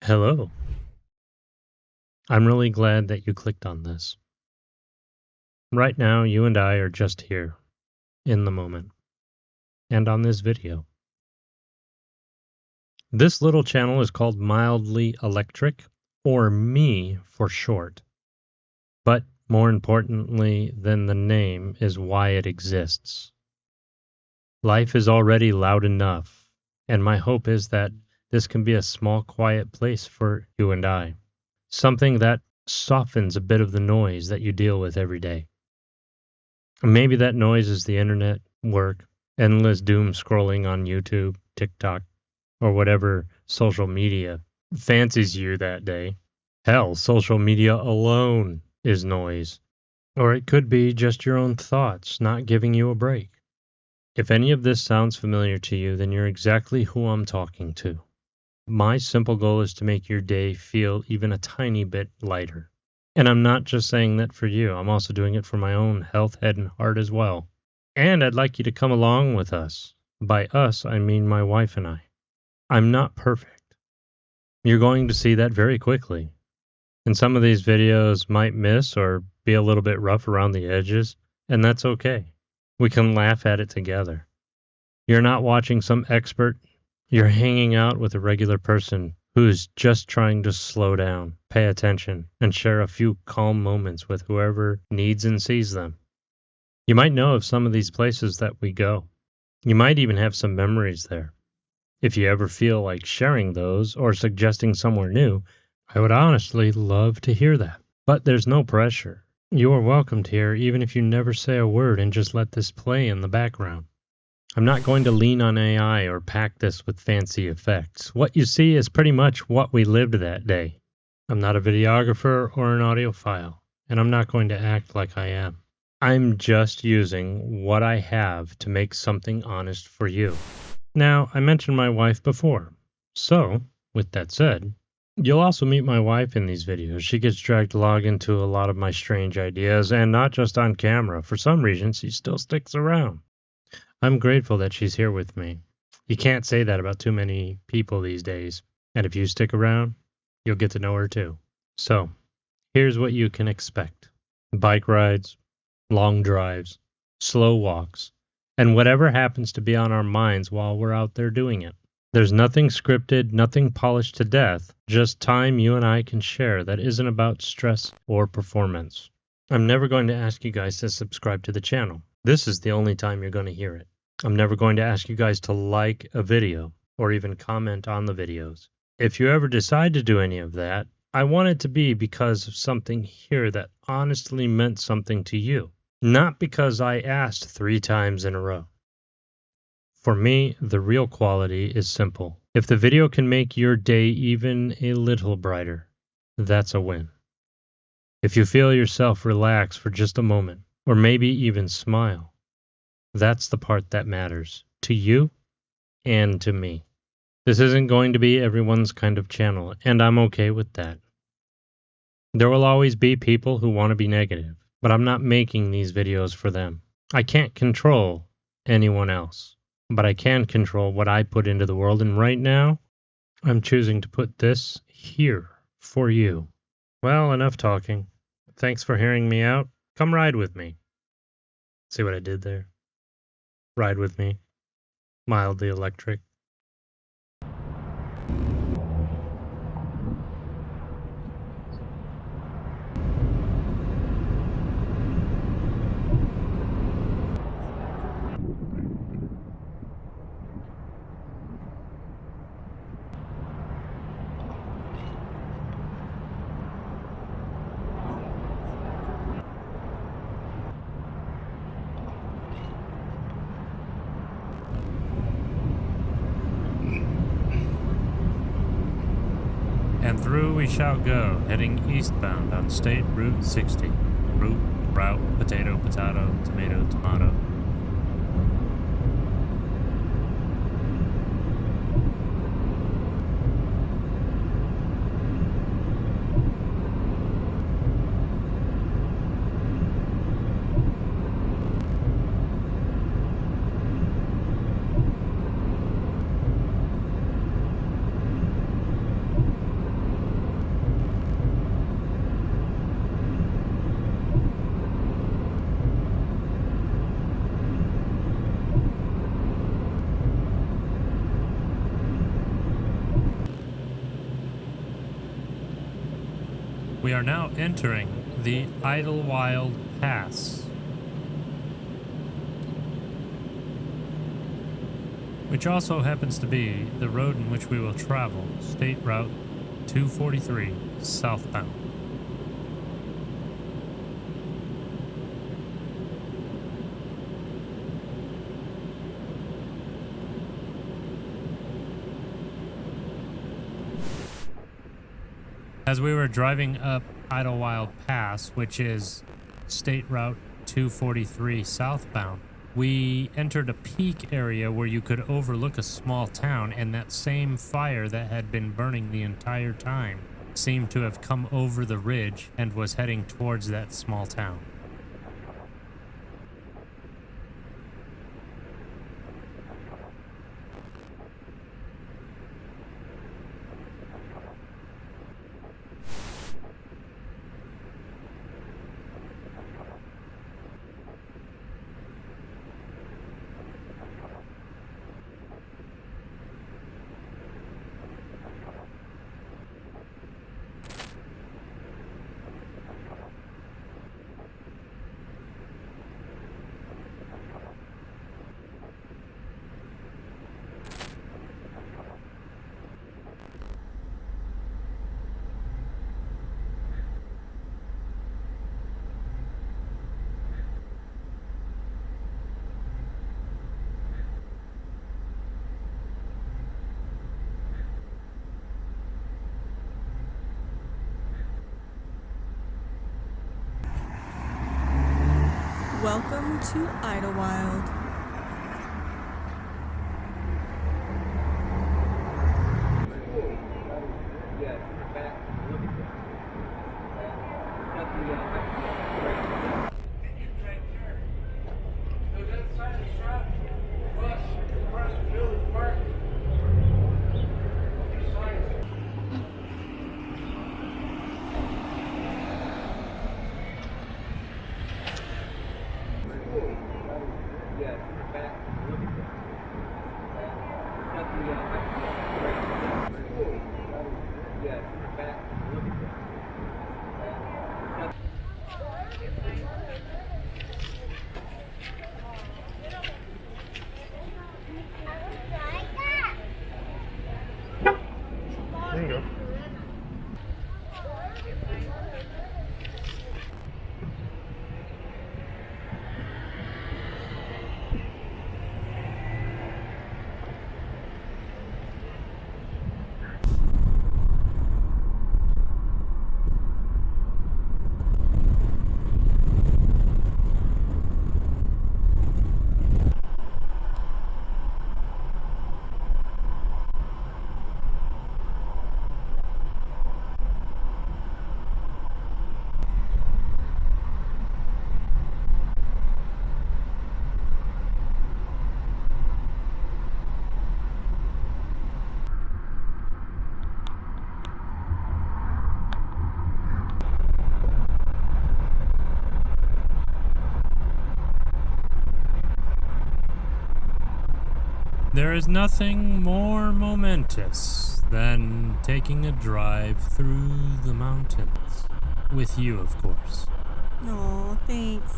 Hello. I'm really glad that you clicked on this. Right now, you and I are just here, in the moment, and on this video. This little channel is called Mildly Electric, or Me for short. But more importantly than the name is why it exists. Life is already loud enough, and my hope is that this can be a small, quiet place for you and I. Something that softens a bit of the noise that you deal with every day. Maybe that noise is the internet, work, endless doom scrolling on YouTube, TikTok, or whatever social media fancies you that day. Hell, social media alone is noise. Or it could be just your own thoughts not giving you a break. If any of this sounds familiar to you, then you're exactly who I'm talking to. My simple goal is to make your day feel even a tiny bit lighter. And I'm not just saying that for you. I'm also doing it for my own health, head, and heart as well. And I'd like you to come along with us. By us, I mean my wife and I. I'm not perfect. You're going to see that very quickly. And some of these videos might miss or be a little bit rough around the edges, and that's okay. We can laugh at it together. You're not watching some expert. You're hanging out with a regular person who's just trying to slow down, pay attention, and share a few calm moments with whoever needs and sees them. You might know of some of these places that we go. You might even have some memories there. If you ever feel like sharing those or suggesting somewhere new, I would honestly love to hear that. But there's no pressure. You are welcomed here even if you never say a word and just let this play in the background. I'm not going to lean on AI or pack this with fancy effects. What you see is pretty much what we lived that day. I'm not a videographer or an audiophile, and I'm not going to act like I am. I'm just using what I have to make something honest for you. Now, I mentioned my wife before. So, with that said, you'll also meet my wife in these videos. She gets dragged along into a lot of my strange ideas, and not just on camera. For some reason, she still sticks around. I'm grateful that she's here with me. You can't say that about too many people these days. And if you stick around, you'll get to know her too. So, here's what you can expect. Bike rides, long drives, slow walks, and whatever happens to be on our minds while we're out there doing it. There's nothing scripted, nothing polished to death, just time you and I can share that isn't about stress or performance. I'm never going to ask you guys to subscribe to the channel. This is the only time you're going to hear it. I'm never going to ask you guys to like a video or even comment on the videos. If you ever decide to do any of that, I want it to be because of something here that honestly meant something to you, not because I asked 3 times in a row. For me, the real quality is simple. If the video can make your day even a little brighter, that's a win. If you feel yourself relax for just a moment, or maybe even smile, that's the part that matters to you and to me. This isn't going to be everyone's kind of channel, and I'm okay with that. There will always be people who want to be negative, but I'm not making these videos for them. I can't control anyone else, but I can control what I put into the world, and right now, I'm choosing to put this here for you. Well, enough talking. Thanks for hearing me out. Come ride with me. See what I did there? Ride with me. Mildly electric. And through we shall go, heading eastbound on State Route 60. Route, potato, tomato. We are now entering the Idyllwild Pass, which also happens to be the road in which we will travel, State Route 243 southbound. As we were driving up Idyllwild Pass, which is State Route 243 southbound, we entered a peak area where you could overlook a small town, and that same fire that had been burning the entire time seemed to have come over the ridge and was heading towards that small town. Welcome to Idyllwild. There you go. There is nothing more momentous than taking a drive through the mountains. With you, of course. Aw, thanks.